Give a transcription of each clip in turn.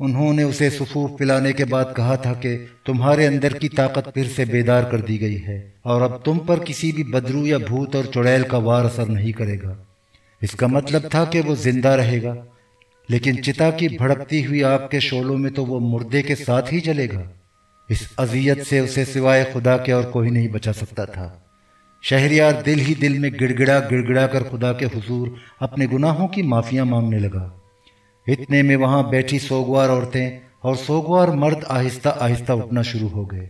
انہوں نے اسے سفوف پلانے کے بعد کہا تھا کہ تمہارے اندر کی طاقت پھر سے بیدار کر دی گئی ہے اور اب تم پر کسی بھی بدرو یا بھوت اور چڑیل کا وار اثر نہیں کرے گا۔ اس کا مطلب تھا کہ وہ زندہ رہے گا، لیکن چتا کی بھڑکتی ہوئی آگ کے شعلوں میں تو وہ مردے کے ساتھ ہی جلے گا۔ اس اذیت سے اسے سوائے خدا کے اور کوئی نہیں بچا سکتا تھا۔ شہریار دل ہی دل میں گڑ گڑا کر خدا کے حضور اپنے گناہوں کی معافیاں مانگنے لگا۔ اتنے میں وہاں بیٹھی سوگوار عورتیں اور سوگوار مرد آہستہ آہستہ اٹھنا شروع ہو گئے۔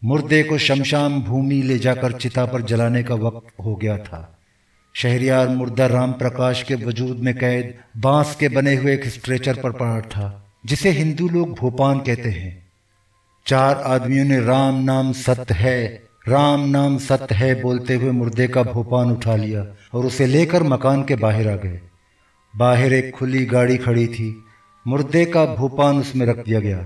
مردے کو شمشان بھومی لے جا کر چتا پر جلانے کا وقت ہو گیا تھا۔ شہریار مردہ رام پرکاش کے وجود میں قید بانس کے بنے ہوئے ایک اسٹریچر پر پڑا تھا، جسے ہندو لوگ بھوپان کہتے ہیں۔ 4 آدمیوں نے رام نام ست ہے، رام نام ست ہے بولتے ہوئے مردے کا بھوپان اٹھا لیا اور اسے لے کر مکان کے باہر آ گئے۔ باہر ایک کھلی گاڑی کھڑی تھی، مردے کا بھوپان اس میں رکھ دیا گیا۔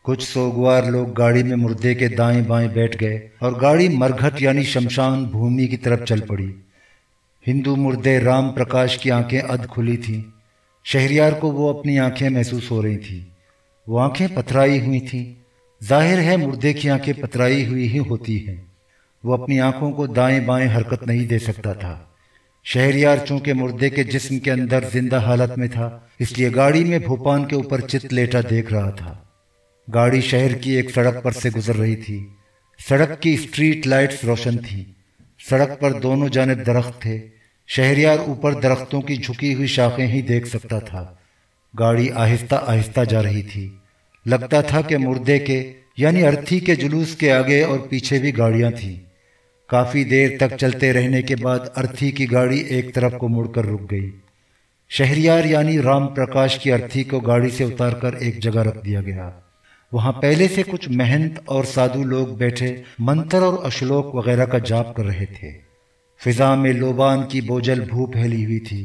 کچھ سوگوار لوگ گاڑی میں مردے کے دائیں بائیں بیٹھ گئے اور گاڑی مرگھٹ یعنی شمشان بھومی کی طرف چل پڑی۔ ہندو مردے رام پرکاش کی آنکھیں ادھ کھلی تھیں۔ شہریار کو وہ اپنی آنکھیں محسوس ہو رہی تھیں۔ وہ آنکھیں پتھرائی ہوئی تھیں۔ ظاہر ہے مردے کی آنکھیں پتھرائی ہوئی ہی ہوتی ہیں۔ وہ اپنی آنکھوں کو دائیں بائیں حرکت نہیں دے سکتا تھا۔ شہریار چونکہ مردے کے جسم کے اندر زندہ حالت میں تھا، اس لیے گاڑی میں بھوپان کے اوپر چت لیٹا دیکھ رہا تھا۔ گاڑی شہر کی ایک سڑک پر سے گزر رہی تھی۔ سڑک کی اسٹریٹ لائٹس روشن تھیں۔ سڑک پر دونوں جانب درخت تھے۔ شہریار اوپر درختوں کی جھکی ہوئی شاخیں ہی دیکھ سکتا تھا۔ گاڑی آہستہ آہستہ جا رہی تھی۔ لگتا تھا کہ مردے کے یعنی ارتھی کے جلوس کے آگے اور پیچھے بھی گاڑیاں تھیں۔ کافی دیر تک چلتے رہنے کے بعد ارتھی کی گاڑی ایک طرف کو مڑ کر رک گئی۔ شہریار یعنی رام پرکاش کی ارتھی کو گاڑی سے اتار کر ایک جگہ رکھ دیا گیا۔ وہاں پہلے سے کچھ مہنت اور سادھو لوگ بیٹھے منتر اور اشلوک وغیرہ کا جاپ کر رہے تھے۔ فضا میں لوبان کی بوجھل بھو پھیلی ہوئی تھی۔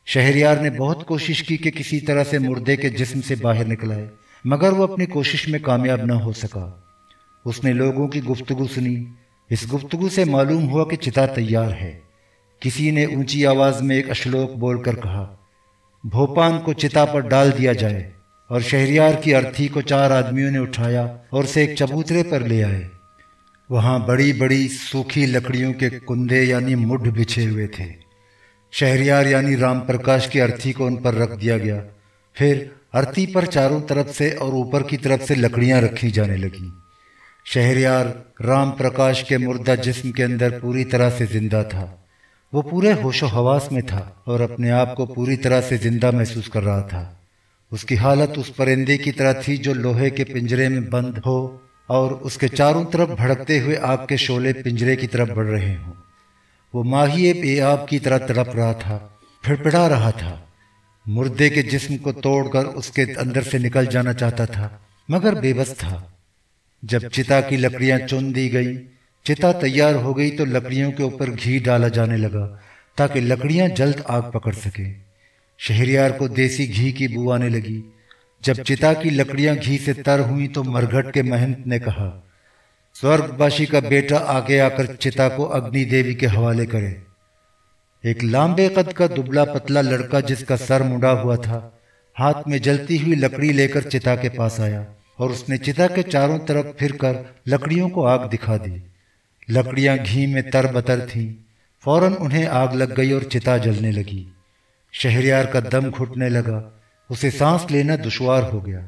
شہریار نے بہت کوشش کی کہ کسی طرح سے مردے کے جسم سے باہر نکل آئے، مگر وہ اپنی کوشش میں کامیاب نہ ہو سکا۔ اس نے لوگوں کی گفتگو سنی۔ اس گفتگو سے معلوم ہوا کہ چتا تیار ہے۔ کسی نے اونچی آواز میں ایک اشلوک بول کر کہا، بھوپان کو چتا پر ڈال دیا جائے، اور شہریار کی ارتھی کو 4 آدمیوں نے اٹھایا اور اسے ایک چبوترے پر لے آئے۔ وہاں بڑی بڑی سوکھی لکڑیوں کے کندے یعنی مڈھ بچھے ہوئے تھے۔ شہریار یعنی رام پرکاش کی ارتھی کو ان پر رکھ دیا گیا۔ پھر ارتھی پر چاروں طرف سے اور اوپر کی طرف سے لکڑیاں رکھی جانے لگیں۔ شہریار رام پرکاش کے مردہ جسم کے اندر پوری طرح سے زندہ تھا۔ وہ پورے ہوش و حواس میں تھا اور اپنے آپ کو پوری طرح سے زندہ محسوس کر رہا تھا۔ اس کی حالت اس پرندے کی طرح تھی جو لوہے کے پنجرے میں بند ہو اور اس کے چاروں طرف بھڑکتے ہوئے آگ کے شعلے پنجرے کی طرف بڑھ رہے ہوں۔ وہ ماہی بے آب کی طرح تڑپ رہا تھا، پھڑپڑا رہا تھا۔ مردے کے جسم کو توڑ کر اس کے اندر سے نکل جانا چاہتا تھا، مگر بے بس تھا۔ جب چتا کی لکڑیاں چن دی گئی، چتا تیار ہو گئی تو لکڑیوں کے اوپر گھی ڈالا جانے لگا تاکہ لکڑیاں جلد آگ پکڑ سکیں۔ شہریار کو دیسی گھی کی بو آنے لگی۔ جب چتا کی لکڑیاں گھی سے تر ہوئیں تو مرگھٹ کے مہنت نے کہا، سورگ باشی کا بیٹا آگے آ کر چتا کو اگنی دیوی کے حوالے کرے۔ ایک لامبے قد کا دبلا پتلا لڑکا جس کا سر مڈا ہوا تھا، ہاتھ میں جلتی ہوئی لکڑی لے کر چتا کے پاس آیا اور اس نے چتا کے چاروں طرف پھر کر لکڑیوں کو آگ دکھا دی۔ لکڑیاں گھی میں تر بتر تھیں۔ فوراً انہیں آگ لگ گئی اور چتا جلنے لگی۔ شہریار کا دم گھٹنے لگا، اسے سانس لینا دشوار ہو گیا۔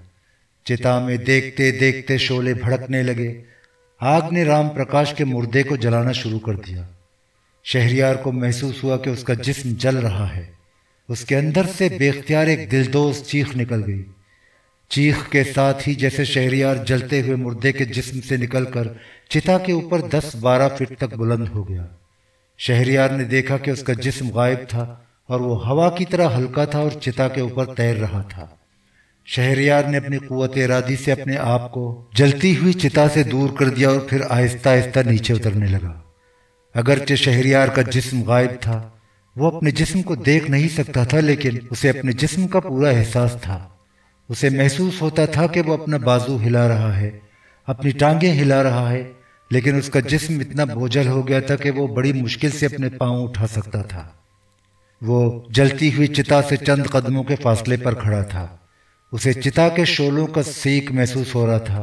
چتا میں دیکھتے دیکھتے شعلے بھڑکنے لگے۔ آگ نے رام پرکاش کے مردے کو جلانا شروع کر دیا۔ شہریار کو محسوس ہوا کہ اس کا جسم جل رہا ہے۔ اس کے اندر سے بے اختیار ایک دلدوز چیخ نکل گئی۔ چیخ کے ساتھ ہی جیسے شہریار جلتے ہوئے مردے کے جسم سے نکل کر چتا کے اوپر 10-12 فٹ تک بلند ہو گیا۔ شہریار نے دیکھا کہ اس کا جسم غائب تھا اور وہ ہوا کی طرح ہلکا تھا اور چتا کے اوپر تیر رہا تھا۔ شہریار نے اپنی قوت ارادی سے اپنے آپ کو جلتی ہوئی چتا سے دور کر دیا اور پھر آہستہ آہستہ نیچے اترنے لگا۔ اگرچہ شہریار کا جسم غائب تھا، وہ اپنے جسم کو دیکھ نہیں سکتا تھا، لیکن اسے اپنے جسم کا پورا احساس تھا۔ اسے محسوس ہوتا تھا کہ وہ اپنا بازو ہلا رہا ہے، اپنی ٹانگیں ہلا رہا ہے، لیکن اس کا جسم اتنا بوجھل ہو گیا تھا کہ وہ بڑی مشکل سے اپنے پاؤں اٹھا سکتا تھا۔ وہ جلتی ہوئی چتا سے چند قدموں کے فاصلے پر کھڑا تھا۔ اسے چتا کے شعلوں کا سیک محسوس ہو رہا تھا۔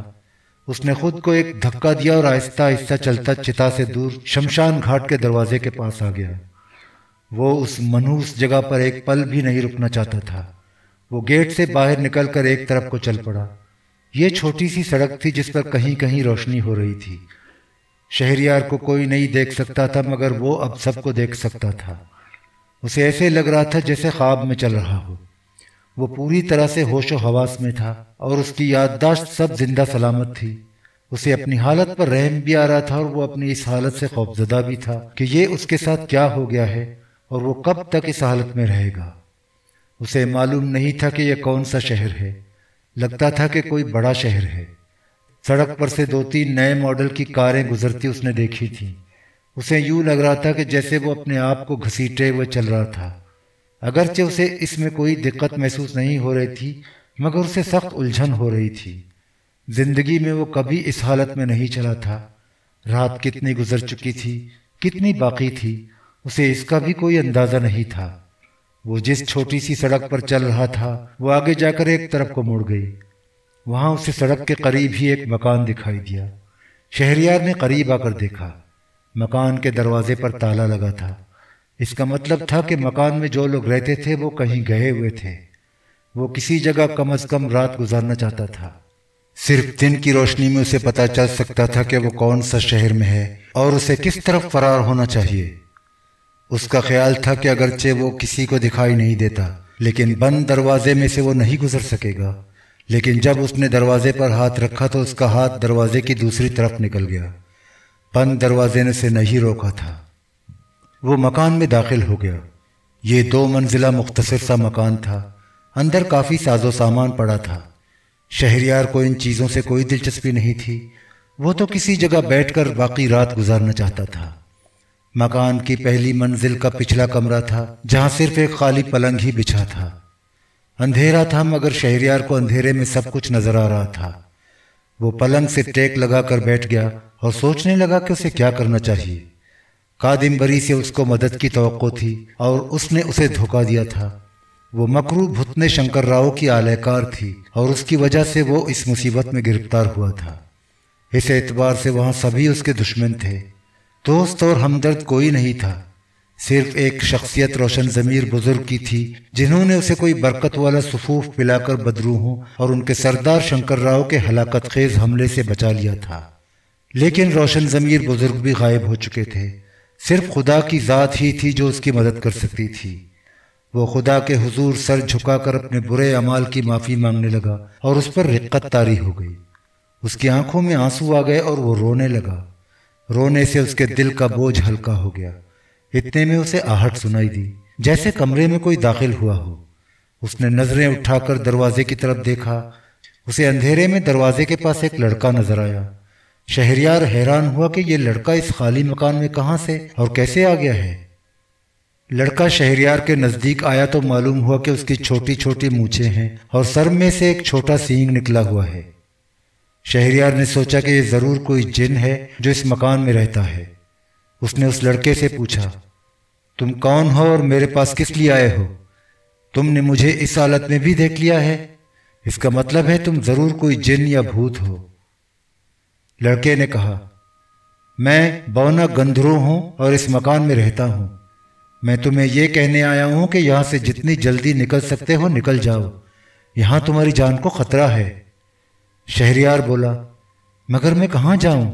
اس نے خود کو ایک دھکا دیا اور آہستہ آہستہ چلتا چتا سے دور شمشان گھاٹ کے دروازے کے پاس آ گیا۔ وہ اس منحوس جگہ پر ایک پل بھی نہیں رکنا چاہتا تھا۔ وہ گیٹ سے باہر نکل کر ایک طرف کو چل پڑا۔ یہ چھوٹی سی سڑک تھی جس پر کہیں کہیں روشنی ہو رہی تھی۔ شہریار کو کوئی نہیں دیکھ سکتا تھا مگر وہ اب سب کو دیکھ سکتا تھا۔ اسے ایسے لگ رہا تھا جیسے خواب میں چل رہا ہو۔ وہ پوری طرح سے ہوش و حواس میں تھا اور اس کی یادداشت سب زندہ سلامت تھی۔ اسے اپنی حالت پر رحم بھی آ رہا تھا اور وہ اپنی اس حالت سے خوفزدہ بھی تھا کہ یہ اس کے ساتھ کیا ہو گیا ہے اور وہ کب تک اس حالت میں رہے گا۔ اسے معلوم نہیں تھا کہ یہ کون سا شہر ہے۔ لگتا تھا کہ کوئی بڑا شہر ہے۔ سڑک پر سے 2-3 نئے ماڈل کی کاریں گزرتی اس نے دیکھی تھیں۔ اسے یوں لگ رہا تھا کہ جیسے وہ اپنے آپ کو گھسیٹے ہوئے چل رہا تھا۔ اگرچہ اسے اس میں کوئی دقت محسوس نہیں ہو رہی تھی مگر اسے سخت الجھن ہو رہی تھی۔ زندگی میں وہ کبھی اس حالت میں نہیں چلا تھا۔ رات کتنی گزر چکی تھی، کتنی باقی تھی، اسے اس کا بھی کوئی اندازہ نہیں تھا۔ وہ جس چھوٹی سی سڑک پر چل رہا تھا وہ آگے جا کر ایک طرف کو مڑ گئی۔ وہاں اسے سڑک کے قریب ہی ایک مکان دکھائی دیا۔ شہریار نے قریب آ کر دیکھا۔ مکان کے دروازے پر تالا لگا تھا۔ اس کا مطلب تھا کہ مکان میں جو لوگ رہتے تھے وہ کہیں گئے ہوئے تھے۔ وہ کسی جگہ کم از کم رات گزارنا چاہتا تھا۔ صرف دن کی روشنی میں اسے پتہ چل سکتا تھا کہ وہ کون سا شہر میں ہے اور اسے کس طرف فرار ہونا چاہیے۔ اس کا خیال تھا کہ اگرچہ وہ کسی کو دکھائی نہیں دیتا لیکن بند دروازے میں سے وہ نہیں گزر سکے گا۔ لیکن جب اس نے دروازے پر ہاتھ رکھا تو اس کا ہاتھ دروازے کی دوسری طرف نکل گیا۔ بند دروازے نے اسے نہیں روکا تھا۔ وہ مکان میں داخل ہو گیا۔ یہ 2 منزلہ مختصر سا مکان تھا۔ اندر کافی ساز و سامان پڑا تھا۔ شہریار کو ان چیزوں سے کوئی دلچسپی نہیں تھی۔ وہ تو کسی جگہ بیٹھ کر باقی رات گزارنا چاہتا تھا۔ مکان کی پہلی منزل کا پچھلا کمرہ تھا جہاں صرف ایک خالی پلنگ ہی بچھا تھا۔ اندھیرا تھا مگر شہریار کو اندھیرے میں سب کچھ نظر آ رہا تھا۔ وہ پلنگ سے ٹیک لگا کر بیٹھ گیا اور سوچنے لگا کہ اسے کیا کرنا چاہیے۔ کادمبری سے اس کو مدد کی توقع تھی اور اس نے اسے دھوکہ دیا تھا۔ وہ مکرو بھتنے شنکر راؤ کی آلیکار تھی اور اس کی وجہ سے وہ اس مصیبت میں گرفتار ہوا تھا۔ اس اعتبار سے وہاں سبھی اس کے دشمن تھے۔ دوست اور ہمدرد کوئی نہیں تھا۔ صرف ایک شخصیت روشن ضمیر بزرگ کی تھی جنہوں نے اسے کوئی برکت والا سفوف پلا کر بدروحوں اور ان کے سردار شنکر راؤ کے ہلاکت خیز حملے سے بچا لیا تھا۔ لیکن روشن ضمیر بزرگ بھی غائب ہو چکے تھے۔ صرف خدا کی ذات ہی تھی جو اس کی مدد کر سکتی تھی۔ وہ خدا کے حضور سر جھکا کر اپنے برے اعمال کی معافی مانگنے لگا اور اس پر رقت طاری ہو گئی۔ اس کی آنکھوں میں آنسو آ گئے اور وہ رونے لگا۔ رونے سے اس کے دل کا بوجھ ہلکا ہو گیا۔ اتنے میں اسے آہٹ سنائی دی جیسے کمرے میں کوئی داخل ہوا ہو۔ اس نے نظریں اٹھا کر دروازے کی طرف دیکھا۔ اسے اندھیرے میں دروازے کے پاس ایک لڑکا نظر آیا۔ شہریار حیران ہوا کہ یہ لڑکا اس خالی مکان میں کہاں سے اور کیسے آ گیا ہے۔ لڑکا شہریار کے نزدیک آیا تو معلوم ہوا کہ اس کی چھوٹی چھوٹی مونچھیں ہیں اور سر میں سے ایک چھوٹا سینگ نکلا ہوا ہے۔ شہریار نے سوچا کہ یہ ضرور کوئی جن ہے جو اس مکان میں رہتا ہے۔ اس نے اس لڑکے سے پوچھا، تم کون ہو اور میرے پاس کس لیے آئے ہو؟ تم نے مجھے اس حالت میں بھی دیکھ لیا ہے، اس کا مطلب ہے تم ضرور کوئی جن یا بھوت ہو۔ لڑکے نے کہا، میں بونا گندھرو ہوں اور اس مکان میں رہتا ہوں۔ میں تمہیں یہ کہنے آیا ہوں کہ یہاں سے جتنی جلدی نکل سکتے ہو نکل جاؤ، یہاں تمہاری جان کو خطرہ ہے۔ شہریار بولا، مگر میں کہاں جاؤں؟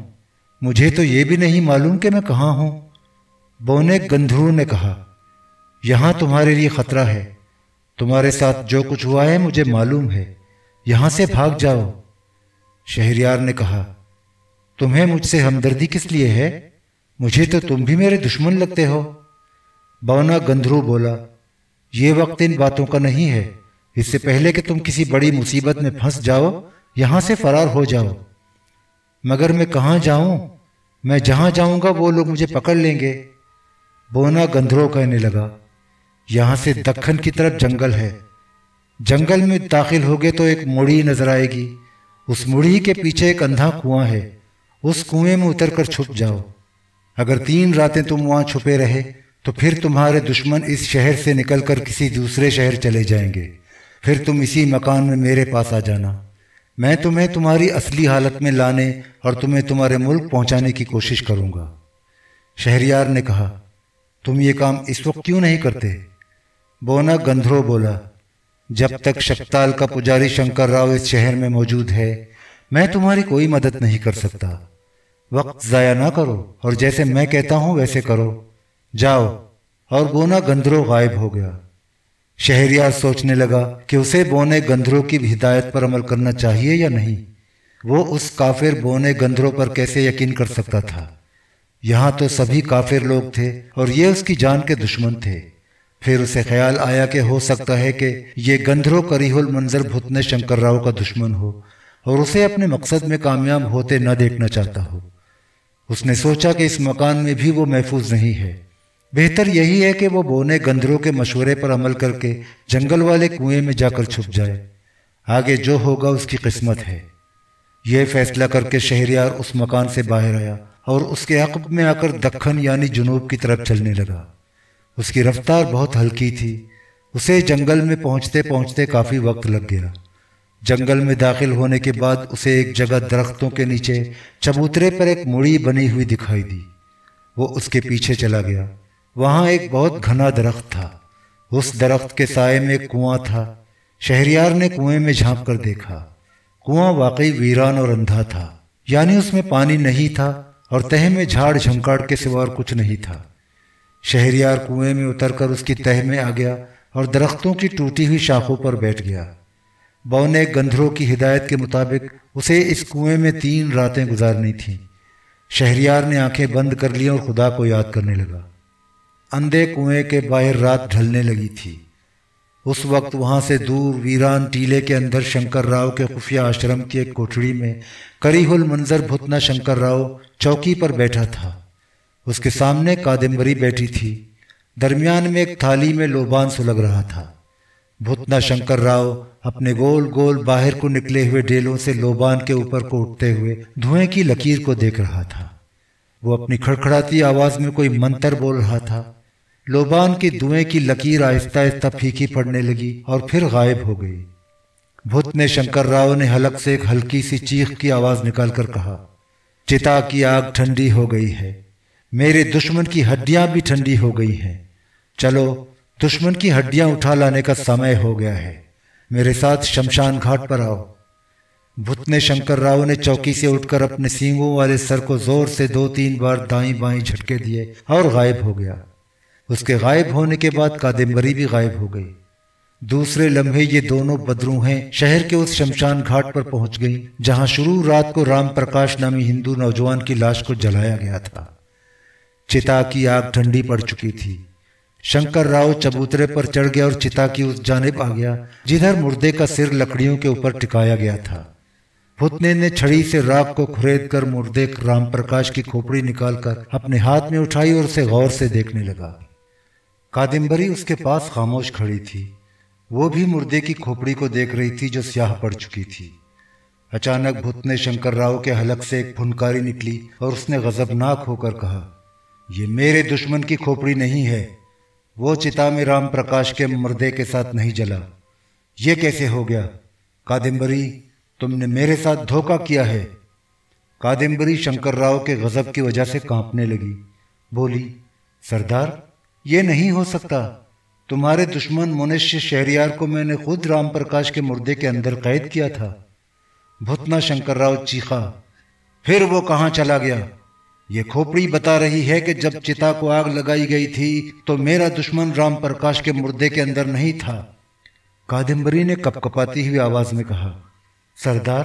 مجھے تو یہ بھی نہیں معلوم کہ میں کہاں ہوں۔ بونے گندھرو نے کہا، یہاں تمہارے لیے خطرہ ہے، تمہارے ساتھ جو کچھ ہوا ہے مجھے معلوم ہے، یہاں سے بھاگ جاؤ۔ شہریار نے کہا، تمہیں مجھ سے ہمدردی کس لیے ہے؟ مجھے تو تم بھی میرے دشمن لگتے ہو۔ بونا گندھرو بولا، یہ وقت ان باتوں کا نہیں ہے، اس سے پہلے کہ تم کسی بڑی مصیبت میں پھنس جاؤ یہاں سے فرار ہو جاؤ۔ مگر میں کہاں جاؤں؟ میں جہاں جاؤں گا وہ لوگ مجھے پکڑ لیں گے۔ بونا گندھرو کہنے لگا، یہاں سے دکن کی طرف جنگل ہے، جنگل میں داخل ہوگے تو ایک مڑی نظر آئے گی، اس مڑی کے پیچھے ایک اندھا کنواں ہے، اس کنویں میں اتر کر چھپ جاؤ۔ اگر 3 راتیں تم وہاں چھپے رہے تو پھر تمہارے دشمن اس شہر سے نکل کر کسی دوسرے شہر چلے جائیں گے۔ پھر تم اسی مکان میں میرے پاس آ جانا، میں تمہیں تمہاری اصلی حالت میں لانے اور تمہیں تمہارے ملک پہنچانے کی کوشش کروں گا۔ شہریار نے کہا، تم یہ کام اس وقت کیوں نہیں کرتے؟ بونا گندھرو بولا، جب تک شپتال کا پجاری شنکر راؤ اس شہر میں موجود ہے میں تمہاری کوئی مدد نہیں کر سکتا۔ وقت ضائع نہ کرو اور جیسے میں کہتا ہوں ویسے کرو، جاؤ۔ اور بونا گندھرو غائب ہو گیا۔ شہریار سوچنے لگا کہ اسے بونے گندھرو کی ہدایت پر عمل کرنا چاہیے یا نہیں۔ وہ اس کافر بونے گندھرو پر کیسے یقین کر سکتا تھا؟ یہاں تو سبھی کافر لوگ تھے اور یہ اس کی جان کے دشمن تھے۔ پھر اسے خیال آیا کہ ہو سکتا ہے کہ یہ گندھرو کریہ المنظر بھوتنے شنکر راؤ کا دشمن ہو اور اسے اپنے مقصد میں کامیاب ہوتے نہ دیکھنا چاہتا ہو۔ اس نے سوچا کہ اس مکان میں بھی وہ محفوظ نہیں ہے، بہتر یہی ہے کہ وہ بونے گندھرو کے مشورے پر عمل کر کے جنگل والے کنویں میں جا کر چھپ جائے، آگے جو ہوگا اس کی قسمت ہے۔ یہ فیصلہ کر کے شہریار اس مکان سے باہر آیا اور اس کے عقب میں آ کر دکن یعنی جنوب کی طرف چلنے لگا۔ اس کی رفتار بہت ہلکی تھی، اسے جنگل میں پہنچتے پہنچتے کافی وقت لگ گیا۔ جنگل میں داخل ہونے کے بعد اسے ایک جگہ درختوں کے نیچے چبوترے پر ایک مڑی بنی ہوئی دکھائی دی۔ وہ اس کے پیچھے چلا گیا۔ وہاں ایک بہت گھنا درخت تھا، اس درخت کے سائے میں ایک کنواں تھا۔ شہریار نے کنویں میں جھانک کر دیکھا، کنواں واقعی ویران اور اندھا تھا، یعنی اس میں پانی نہیں تھا اور تہہ میں جھاڑ جھنکاڑ کے سوا اور کچھ نہیں تھا۔ شہریار کنویں میں اتر کر اس کی تہہ میں آ گیا اور درختوں کی ٹوٹی ہوئی شاخوں پر بیٹھ گیا۔ بونے گندھرو کی ہدایت کے مطابق اسے اس کنویں میں 3 راتیں گزارنی تھیں۔ شہریار نے آنکھیں بند کر لی اور خدا کو یاد کرنے لگا۔ اندھے کنویں کے باہر رات ڈھلنے لگی تھی۔ اس وقت وہاں سے دور ویران ٹیلے کے اندر شنکر راؤ کے خفیہ آشرم کی ایک کوٹھڑی میں کریہ المنظر بھوتنا شنکر راؤ چوکی پر بیٹھا تھا۔ اس کے سامنے کادمبری بیٹھی تھی، درمیان میں ایک تھالی میں لوبان سلگ رہا تھا۔ بھوتنا شنکر راؤ اپنے گول گول باہر کو نکلے ہوئے ڈیلوں سے لوبان کے اوپر کو اٹھتے ہوئے دھوئیں کی لکیر کو دیکھ رہا تھا۔ وہ اپنی کھڑکھڑاتی آواز میں کوئی منتر بول رہا تھا۔ لوبان کی دھوئیں کی لکیر آہستہ آہستہ پھیکی پڑنے لگی اور پھر غائب ہو گئی۔ بھوتنے شنکر راؤ نے حلق سے ایک ہلکی سی چیخ کی آواز نکال کر کہا، چتا کی آگ ٹھنڈی ہو گئی ہے، میرے دشمن کی ہڈیاں بھی ٹھنڈی ہو گئی ہیں، چلو دشمن کی ہڈیاں اٹھا لانے کا سمے ہو گیا ہے، میرے ساتھ شمشان گھاٹ پر آؤ۔ بھوتنے شنکر راؤ نے چوکی سے اٹھ کر اپنے سینگوں والے سر کو زور سے 2-3 بار دائیں بائیں جھٹکے دیے اور غائب ہو گیا۔ اس کے غائب ہونے کے بعد کادمبری بھی غائب ہو گئی۔ دوسرے لمحے یہ دونوں بدروہیں شہر کے اس شمشان گھاٹ پر پہنچ گئیں جہاں شروع رات کو رام پرکاش نامی ہندو نوجوان کی لاش کو جلایا گیا تھا۔ چتا کی آگ ٹھنڈی پڑ چکی تھی۔ شنکر راؤ چبوترے پر چڑھ گیا اور چتا کی اس جانب آ گیا جدھر مردے کا سر لکڑیوں کے اوپر ٹکایا گیا تھا۔ بھوتنے نے چھڑی سے راکھ کو کھرید کر مردے رام پرکاش کی کھوپڑی نکال کر اپنے ہاتھ میں اٹھائی اور اسے غور سے دیکھنے لگا۔ کادمبری اس کے پاس خاموش کھڑی تھی، وہ بھی مردے کی کھوپڑی کو دیکھ رہی تھی جو سیاہ پڑ چکی تھی۔ اچانک بھوتنے شنکر راؤ کے حلق سے ایک پھنکاری نکلی اور اس نے غضبناک ہو کر کہا، یہ میرے دشمن کی کھوپڑی نہیں ہے، وہ چتا میں رام پرکاش کے مردے کے ساتھ نہیں جلا، یہ کیسے ہو گیا؟ کادمبری، تم نے میرے ساتھ دھوکہ کیا ہے۔ کادمبری شنکر راؤ کے غضب کی وجہ سے کانپنے لگی، بولی، سردار یہ نہیں ہو سکتا، تمہارے دشمن منشیہ شہریار کو میں نے خود رام پرکاش کے مردے کے اندر قید کیا تھا۔ بھوتنا شنکر راؤ چیخا، پھر وہ کہاں چلا گیا؟ یہ کھوپڑی بتا رہی ہے کہ جب چتا کو آگ لگائی گئی تھی تو میرا دشمن رام پرکاش کے مردے کے اندر نہیں تھا۔ کادمبری نے کپ کپاتی ہوئی آواز میں کہا، سردار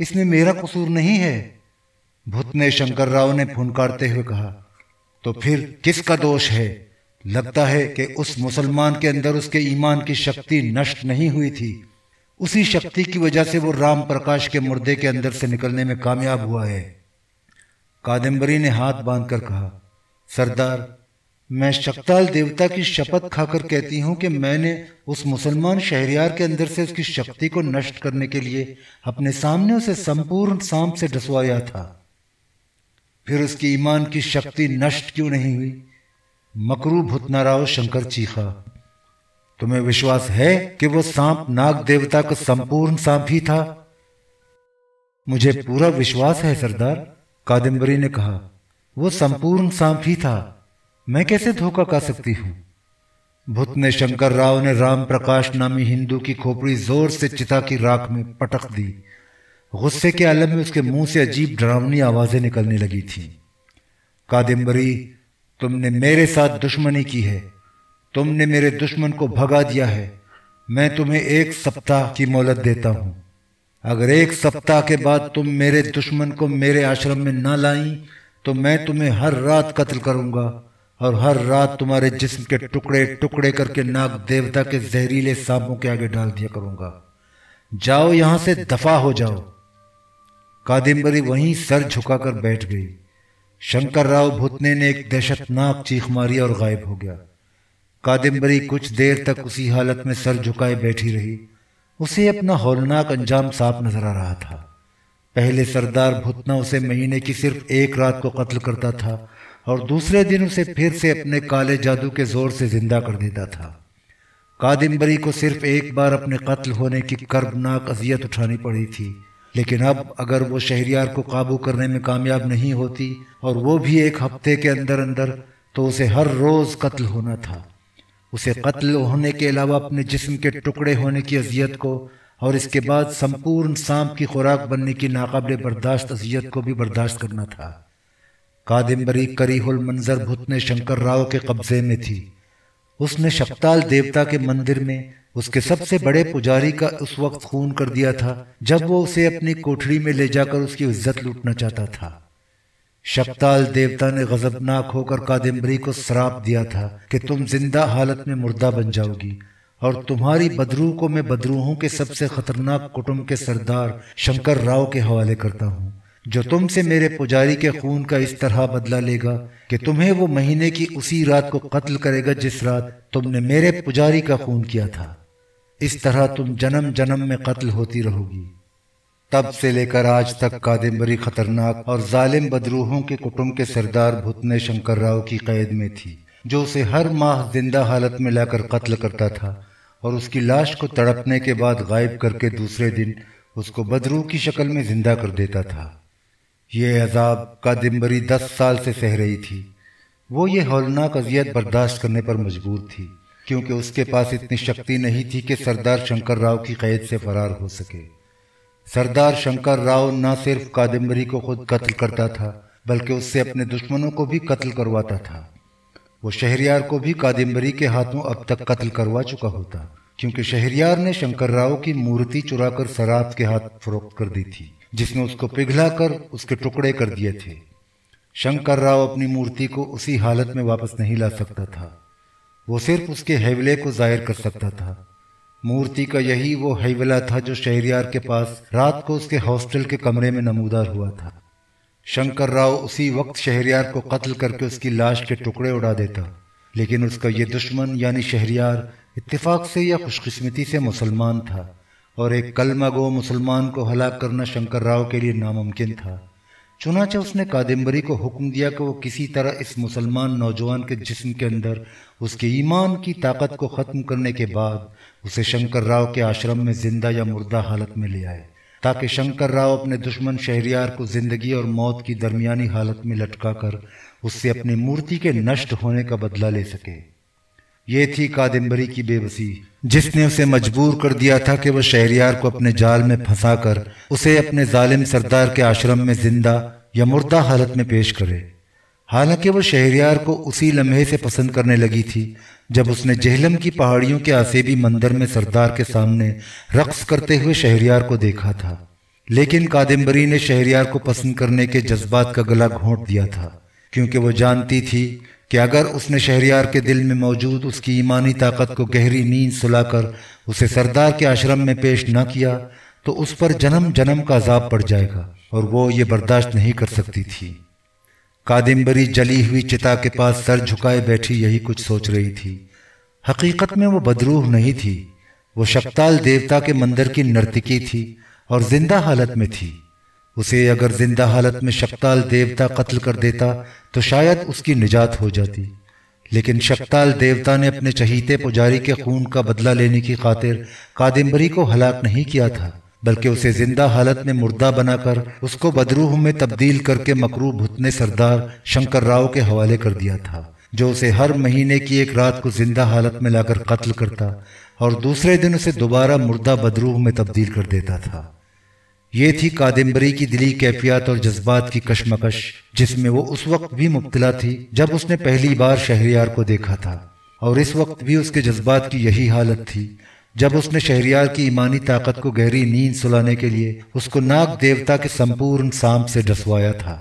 اس میں میرا قصور نہیں ہے۔ بھوتنے شنکر راؤ نے پھنکارتے ہوئے کہا، تو پھر کس کا دوش ہے؟ لگتا ہے کہ اس مسلمان کے اندر اس کے ایمان کی شکتی نشٹ نہیں ہوئی تھی، اسی شکتی کی وجہ سے وہ رام پرکاش کے مردے کے اندر سے نکلنے میں کامیاب ہوا ہے۔ کادمبری نے ہاتھ باندھ کر کہا، سردار میں شکتال دیوتا کی شپت کھا کر کہتی ہوں کہ میں نے اس مسلمان شہریار کے اندر سے اس کی شکتی کو نشٹ کرنے کے لیے اپنے سامنے اسے سمپورن سانپ سے ڈسوایا تھا، پھر اس کی ایمان کی شکتی نشٹ کیوں نہیں ہوئی؟ مکرو بھوتنا راؤ شنکر چیخا۔ تمہیں وشواس ہے کہ وہ سانپ ناگ دیوتا کا سمپورن سانپ ہی تھا؟ مجھے پورا وشواس ہے سردار، کادمبری نے کہا۔ وہ سمپورن سانپ ہی تھا، میں کیسے دھوکہ کھا سکتی ہوں؟ بھت نے شنکر راؤ نے رام پرکاش نامی ہندو کی کھوپڑی زور سے چتا کی راکھ میں پٹک دی۔ غصے کے عالم میں اس کے منہ سے عجیب ڈراؤنی آوازیں نکلنے لگی تھیں۔ کادمبری، تم نے میرے ساتھ دشمنی کی ہے، تم نے میرے دشمن کو بھگا دیا ہے۔ میں تمہیں 1 سپتاہ کی مہلت دیتا ہوں۔ اگر 1 سپتاہ کے بعد تم میرے دشمن کو میرے آشرم میں نہ لائیں تو میں تمہیں ہر رات قتل کروں گا اور ہر رات تمہارے جسم کے ٹکڑے ٹکڑے کر کے ناگ دیوتا کے زہریلے سانپوں کے آگے ڈال دیا کروں گا۔ جاؤ یہاں سے، دفع ہو جاؤ۔ کادمبری وہیں سر جھکا کر بیٹھ گئی۔ شنکر راؤ بھوتنے نے ایک دہشتناک چیخ ماری اور غائب ہو گیا۔ کادمبری کچھ دیر تک اسی حالت میں سر جھکائے بیٹھی رہی۔ اسے اپنا ہولناک انجام صاف نظر آ رہا تھا۔ پہلے سردار بھوتنا اسے مہینے کی صرف 1 رات کو قتل کرتا تھا اور دوسرے دن اسے پھر سے اپنے کالے جادو کے زور سے زندہ کر دیتا تھا۔ کادمبری کو صرف 1 بار اپنے قتل ہونے کی کربناک اذیت اٹھانی پڑی تھی، لیکن اب اگر وہ شہریار کو قابو کرنے میں کامیاب نہیں ہوتی اور وہ بھی 1 ہفتے کے اندر اندر، تو اسے ہر روز قتل ہونا تھا۔ اسے قتل ہونے کے علاوہ اپنے جسم کے ٹکڑے ہونے کی اذیت کو اور اس کے بعد سمپورن سانپ کی خوراک بننے کی ناقابل برداشت اذیت کو بھی برداشت کرنا تھا۔ کادمبری کریہ المنظر بھوتنے شنکر راؤ کے قبضے میں تھی۔ اس نے شپتال دیوتا کے مندر میں اس کے سب سے بڑے پجاری کا اس وقت خون کر دیا تھا جب وہ اسے اپنی کوٹھری میں لے جا کر اس کی عزت لوٹنا چاہتا تھا۔ شپتال دیوتا نے غضبناک ہو کر کادمبری کو شراپ دیا تھا کہ تم زندہ حالت میں مردہ بن جاؤ گی، اور تمہاری بدروح کو میں بدروحوں کے سب سے خطرناک کٹمب کے سردار شنکر راؤ کے حوالے کرتا ہوں، جو تم سے میرے پجاری کے خون کا اس طرح بدلہ لے گا کہ تمہیں وہ مہینے کی اسی رات کو قتل کرے گا جس رات تم نے میرے پجاری کا خون کیا تھا۔ اس طرح تم جنم جنم میں قتل ہوتی رہو گی۔ تب سے لے کر آج تک کادمبری خطرناک اور ظالم بدروحوں کے کٹمب کے سردار بھوتنے شنکر راؤ کی قید میں تھی، جو اسے ہر ماہ زندہ حالت میں لا کر قتل کرتا تھا اور اس کی لاش کو تڑپنے کے بعد غائب کر کے دوسرے دن اس کو بدروح کی شکل میں زندہ کر دیتا تھا۔ یہ عذاب کادمبری 10 سال سے سہ رہی تھی۔ وہ یہ ہولناک اذیت برداشت کرنے پر مجبور تھی کیونکہ اس کے پاس اتنی شکتی نہیں تھی کہ سردار شنکر راؤ کی قید سے فرار ہو سکے۔ سردار شنکر راؤ نہ صرف کادمبری کو خود قتل کرتا تھا بلکہ اس سے اپنے دشمنوں کو بھی قتل کرواتا تھا۔ وہ شہریار کو بھی کادمبری کے ہاتھوں اب تک قتل کروا چکا ہوتا، کیونکہ شہریار نے شنکر راؤ کی مورتی چرا کر سراف کے ہاتھ فروخت کر دی تھی، جس نے اس کو پگھلا کر اس کے ٹکڑے کر دیے تھے۔ شنکر راؤ اپنی مورتی کو اسی حالت میں واپس نہیں لا سکتا تھا، وہ صرف اس کے حیولے کو ظاہر کر سکتا تھا۔ مورتی کا یہی وہ حیولہ تھا جو شہریار کے پاس رات کو اس کے ہاسٹل کے کمرے میں نمودار ہوا تھا۔ شنکر راؤ اسی وقت شہریار کو قتل کر کے اس کی لاش کے ٹکڑے اڑا دیتا، لیکن اس کا یہ دشمن یعنی شہریار اتفاق سے یا خوش قسمتی سے مسلمان تھا، اور ایک کلمہ گو مسلمان کو ہلاک کرنا شنکر راؤ کے لیے ناممکن تھا۔ چنانچہ اس نے کادمبری کو حکم دیا کہ وہ کسی طرح اس مسلمان نوجوان کے جسم کے اندر اس کے ایمان کی طاقت کو ختم کرنے کے بعد اسے شنکر راؤ کے آشرم میں زندہ یا مردہ حالت میں لے آئے، تاکہ شنکر راؤ اپنے دشمن شہریار کو زندگی اور موت کی درمیانی حالت میں لٹکا کر اس سے اپنی مورتی کے نشٹ ہونے کا بدلہ لے سکے۔ یہ تھی کادمبری کی بے بسی، جس نے اسے مجبور کر دیا تھا کہ وہ شہریار کو اپنے جال میں پھنسا کر اسے اپنے ظالم سردار کے آشرم میں زندہ یا مردہ حالت میں پیش کرے۔ حالانکہ وہ شہریار کو اسی لمحے سے پسند کرنے لگی تھی جب اس نے جہلم کی پہاڑیوں کے آسیبی مندر میں سردار کے سامنے رقص کرتے ہوئے شہریار کو دیکھا تھا، لیکن کادمبری نے شہریار کو پسند کرنے کے جذبات کا گلا گھونٹ دیا تھا، کیونکہ وہ جانتی تھی کہ اگر اس نے شہریار کے دل میں موجود اس کی ایمانی طاقت کو گہری نیند سلا کر اسے سردار کے آشرم میں پیش نہ کیا تو اس پر جنم جنم کا عذاب پڑ جائے گا، اور وہ یہ برداشت نہیں کر سکتی تھی۔ کادمبری جلی ہوئی چتا کے پاس سر جھکائے بیٹھی یہی کچھ سوچ رہی تھی۔ حقیقت میں وہ بدروح نہیں تھی، وہ شپتال دیوتا کے مندر کی نرتکی تھی اور زندہ حالت میں تھی۔ اسے اگر زندہ حالت میں شپتال دیوتا قتل کر دیتا تو شاید اس کی نجات ہو جاتی، لیکن شکتال دیوتا نے اپنے چہیتے پجاری کے خون کا بدلہ لینے کی خاطر کادمبری کو ہلاک نہیں کیا تھا، بلکہ اسے زندہ حالت میں مردہ بنا کر اس کو بدروح میں تبدیل کر کے مکروہ بھتنے سردار شنکر راؤ کے حوالے کر دیا تھا، جو اسے ہر مہینے کی ایک رات کو زندہ حالت میں لا کر قتل کرتا اور دوسرے دن اسے دوبارہ مردہ بدروح میں تبدیل کر دیتا تھا۔ یہ تھی کادمبری کی دلی کیفیات اور جذبات کی کشمکش، جس میں وہ اس وقت بھی مبتلا تھی جب اس نے پہلی بار شہریار کو دیکھا تھا، اور اس وقت بھی اس کے جذبات کی یہی حالت تھی جب اس نے شہریار کی ایمانی طاقت کو گہری نیند سلانے کے لیے اس کو ناگ دیوتا کے سمپورن سانپ سے ڈسوایا تھا۔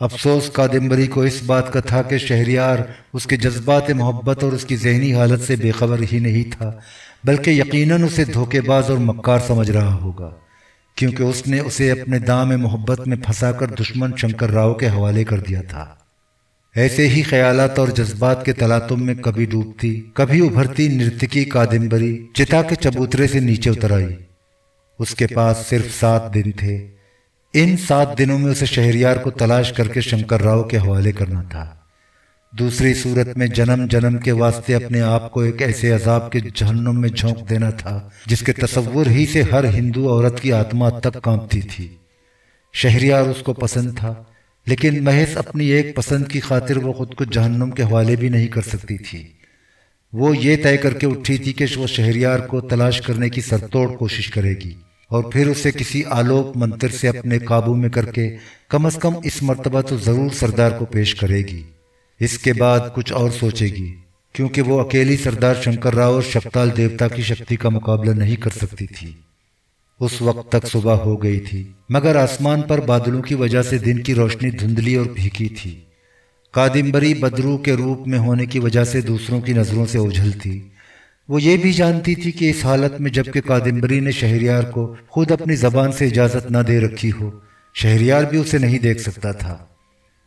افسوس کادمبری کو اس بات کا تھا کہ شہریار اس کے جذبات محبت اور اس کی ذہنی حالت سے بے خبر ہی نہیں تھا، بلکہ یقیناً اسے دھوکے باز اور مکار سمجھ رہا ہوگا، کیونکہ اس نے اسے اپنے دام محبت میں پھنسا کر دشمن شنکر راؤ کے حوالے کر دیا تھا۔ ایسے ہی خیالات اور جذبات کے تلاطم میں کبھی ڈوبتی کبھی ابھرتی نرتکی کادمبری چتا کے چبوترے سے نیچے اتر آئی۔ اس کے پاس صرف 7 دن تھے۔ ان 7 دنوں میں اسے شہریار کو تلاش کر کے شنکر راؤ کے حوالے کرنا تھا، دوسری صورت میں جنم جنم کے واسطے اپنے آپ کو ایک ایسے عذاب کے جہنم میں جھونک دینا تھا جس کے تصور ہی سے ہر ہندو عورت کی آتما تک کانپتی تھی۔ شہریار اس کو پسند تھا، لیکن محض اپنی ایک پسند کی خاطر وہ خود کو جہنم کے حوالے بھی نہیں کر سکتی تھی۔ وہ یہ طے کر کے اٹھی تھی کہ وہ شہریار کو تلاش کرنے کی سرتوڑ کوشش کرے گی اور پھر اسے کسی آلوک منتر سے اپنے قابو میں کر کے کم از کم اس مرتبہ تو ضرور سردار کو پیش کرے گی۔ اس کے بعد کچھ اور سوچے گی، کیونکہ وہ اکیلی سردار شنکر راؤ اور شکتال دیوتا کی شکتی کا مقابلہ نہیں کر سکتی تھی۔ اس وقت تک صبح ہو گئی تھی، مگر آسمان پر بادلوں کی وجہ سے دن کی روشنی دھندلی اور پھیکی تھی۔ کادمبری بدروح کے روپ میں ہونے کی وجہ سے دوسروں کی نظروں سے اوجھل تھی۔ وہ یہ بھی جانتی تھی کہ اس حالت میں جبکہ کادمبری نے شہریار کو خود اپنی زبان سے اجازت نہ دے رکھی ہو، شہریار بھی اسے نہیں دیکھ سکتا تھا۔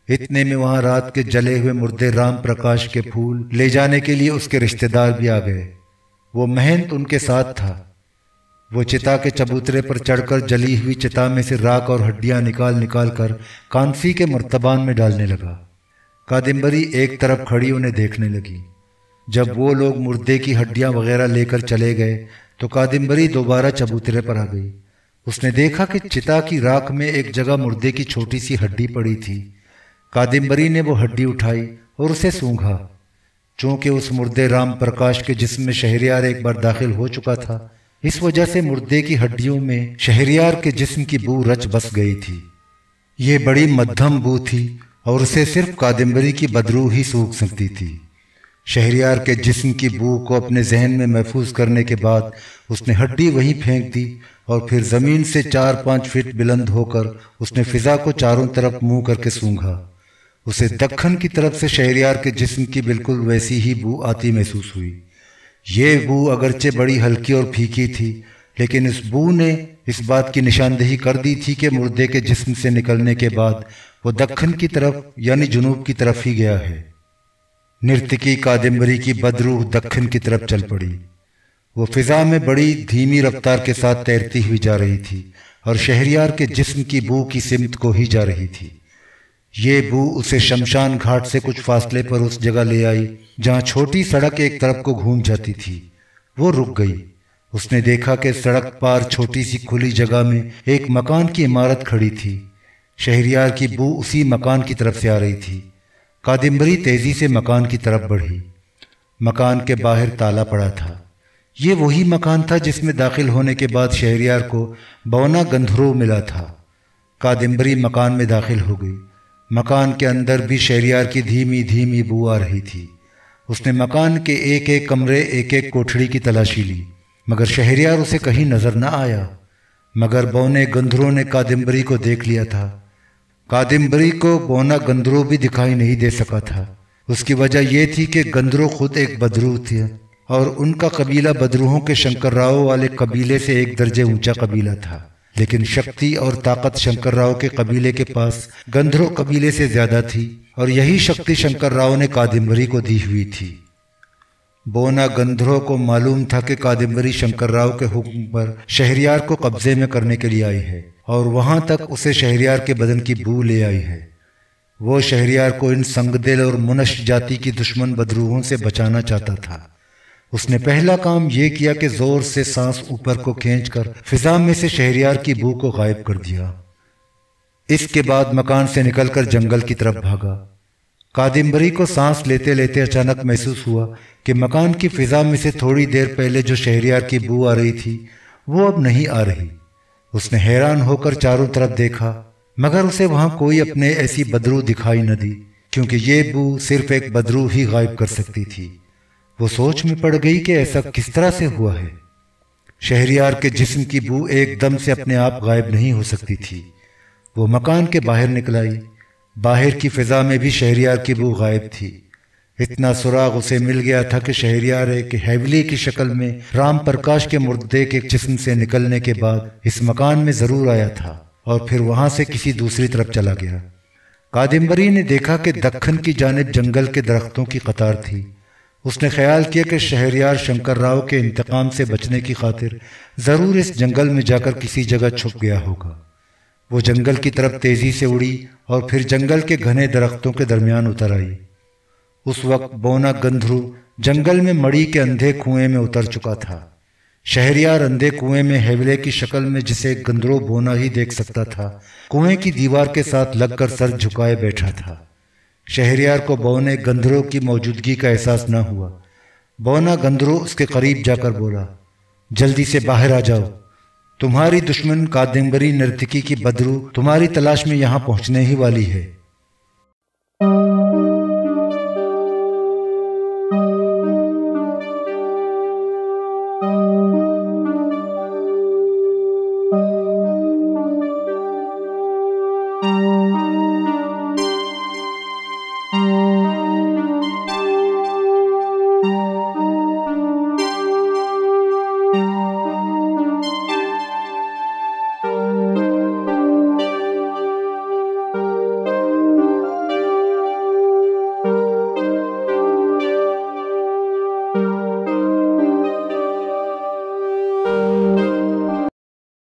اتنے میں وہاں رات کے جلے ہوئے مردے رام پرکاش کے پھول لے جانے کے لیے اس کے رشتہ دار بھی آ گئے۔ وہ مہنت ان کے ساتھ تھا۔ وہ چتا کے چبوترے پر چڑھ کر جلی ہوئی چتا میں سے راکھ اور ہڈیاں نکال کر کانسی کے مرتبان میں ڈالنے لگا۔ کادمبری ایک طرف کھڑی انہیں دیکھنے لگی۔ جب وہ لوگ مردے کی ہڈیاں وغیرہ لے کر چلے گئے تو کادمبری دوبارہ چبوترے پر آ گئی۔ اس نے دیکھا کہ چتا کی راکھ میں ایک جگہ مردے کی چھوٹی سی ہڈی پڑی تھی۔ کادمبری نے وہ ہڈی اٹھائی اور اسے سونگھا۔ چونکہ اس مردے رام پرکاش کے جسم میں شہریار ایک بار داخل ہو چکا تھا، اس وجہ سے مردے کی ہڈیوں میں شہریار کے جسم کی بو رچ بس گئی تھی۔ یہ بڑی مدھم بو تھی اور اسے صرف کادمبری کی بدروح ہی سونگھ سکتی تھی۔ شہریار کے جسم کی بو کو اپنے ذہن میں محفوظ کرنے کے بعد اس نے ہڈی وہیں پھینک دی اور پھر زمین سے 4-5 فٹ بلند ہو کر اس نے فضا کو چاروں طرف منہ کر کے سونگھا۔ اسے دکن کی طرف سے شہریار کے جسم کی بالکل ویسی ہی بو آتی محسوس ہوئی۔ یہ بو اگرچہ بڑی ہلکی اور پھیکی تھی، لیکن اس بو نے اس بات کی نشاندہی کر دی تھی کہ مردے کے جسم سے نکلنے کے بعد وہ دکن کی طرف یعنی جنوب کی طرف ہی گیا ہے۔ نرتکی کادمبری کی بدروح دکن کی طرف چل پڑی۔ وہ فضا میں بڑی دھیمی رفتار کے ساتھ تیرتی ہوئی جا رہی تھی اور شہریار کے جسم کی بو کی سمت کو ہی جا رہی تھی۔ یہ بو اسے شمشان گھاٹ سے کچھ فاصلے پر اس جگہ لے آئی جہاں چھوٹی سڑک ایک طرف کو گھوم جاتی تھی۔ وہ رک گئی۔ اس نے دیکھا کہ سڑک پار چھوٹی سی کھلی جگہ میں ایک مکان کی عمارت کھڑی تھی۔ شہریار کی بو اسی مکان کی طرف سے آ رہی تھی۔ کادمبری تیزی سے مکان کی طرف بڑھی۔ مکان کے باہر تالا پڑا تھا۔ یہ وہی مکان تھا جس میں داخل ہونے کے بعد شہریار کو بونا گندھرو ملا تھا۔ کادمبری مکان میں داخل ہو گئی۔ مکان کے اندر بھی شہریار کی دھیمی دھیمی بو آ رہی تھی۔ اس نے مکان کے ایک ایک کمرے ایک ایک کوٹھڑی کی تلاشی لی، مگر شہریار اسے کہیں نظر نہ آیا۔ مگر بونے گندھرو نے کادمبری کو دیکھ لیا تھا۔ کادمبری کو بونا گندھرو بھی دکھائی نہیں دے سکا تھا۔ اس کی وجہ یہ تھی کہ گندھرو خود ایک بدروح تھے اور ان کا قبیلہ بدروحوں کے شنکر راؤ والے قبیلے سے ایک درجے اونچا قبیلہ تھا، لیکن شکتی اور طاقت شنکر راؤ کے قبیلے کے پاس گندھرو قبیلے سے زیادہ تھی، اور یہی شکتی شنکر راؤ نے کادمبری کو دی ہوئی تھی۔ بونا گندھرو کو معلوم تھا کہ کادمبری شنکر راؤ کے حکم پر شہریار کو قبضے میں کرنے کے لیے آئی ہے اور وہاں تک اسے شہریار کے بدن کی بو لے آئی ہے۔ وہ شہریار کو ان سنگدل اور منش جاتی کی دشمن بدروحوں سے بچانا چاہتا تھا۔ اس نے پہلا کام یہ کیا کہ زور سے سانس اوپر کو کھینچ کر فضا میں سے شہریار کی بو کو غائب کر دیا۔ اس کے بعد مکان سے نکل کر جنگل کی طرف بھاگا۔ کادمبری کو سانس لیتے لیتے اچانک محسوس ہوا کہ مکان کی فضا میں سے تھوڑی دیر پہلے جو شہریار کی بو آ رہی تھی وہ اب نہیں آ رہی۔ اس نے حیران ہو کر چاروں طرف دیکھا، مگر اسے وہاں کوئی اپنے ایسی بدرو دکھائی نہ دی، کیونکہ یہ بو صرف ایک بدرو ہی غائب کر سکتی تھی۔ وہ سوچ میں پڑ گئی کہ ایسا کس طرح سے ہوا ہے۔ شہریار کے جسم کی بو ایک دم سے اپنے آپ غائب نہیں ہو سکتی تھی۔ وہ مکان کے باہر نکل آئی۔ باہر کی فضا میں بھی شہریار کی بو غائب تھی۔ اتنا سراغ اسے مل گیا تھا کہ شہریار ایک ہیولی کی شکل میں رام پرکاش کے مردے کے جسم سے نکلنے کے بعد اس مکان میں ضرور آیا تھا اور پھر وہاں سے کسی دوسری طرف چلا گیا۔ کادمبری نے دیکھا کہ دکن کی جانب جنگل کے درختوں کی قطار تھی۔ اس نے خیال کیا کہ شہریار شنکر راؤ کے انتقام سے بچنے کی خاطر ضرور اس جنگل میں جا کر کسی جگہ چھپ گیا ہوگا۔ وہ جنگل کی طرف تیزی سے اڑی اور پھر جنگل کے گھنے درختوں کے درمیان اتر آئی۔ اس وقت بونا گندھرو جنگل میں مڑی کے اندھے کنویں میں اتر چکا تھا۔ شہریار اندھے کنویں میں ہیولے کی شکل میں جسے گندھرو بونا ہی دیکھ سکتا تھا، کنویں کی دیوار کے ساتھ لگ کر سر جھکائے بیٹھا تھا۔ شہریار کو بونے گندھرو کی موجودگی کا احساس نہ ہوا۔ بونا گندھرو اس کے قریب جا کر بولا، جلدی سے باہر آ جاؤ، تمہاری دشمن کادمبری نرتکی کی بدرو تمہاری تلاش میں یہاں پہنچنے ہی والی ہے۔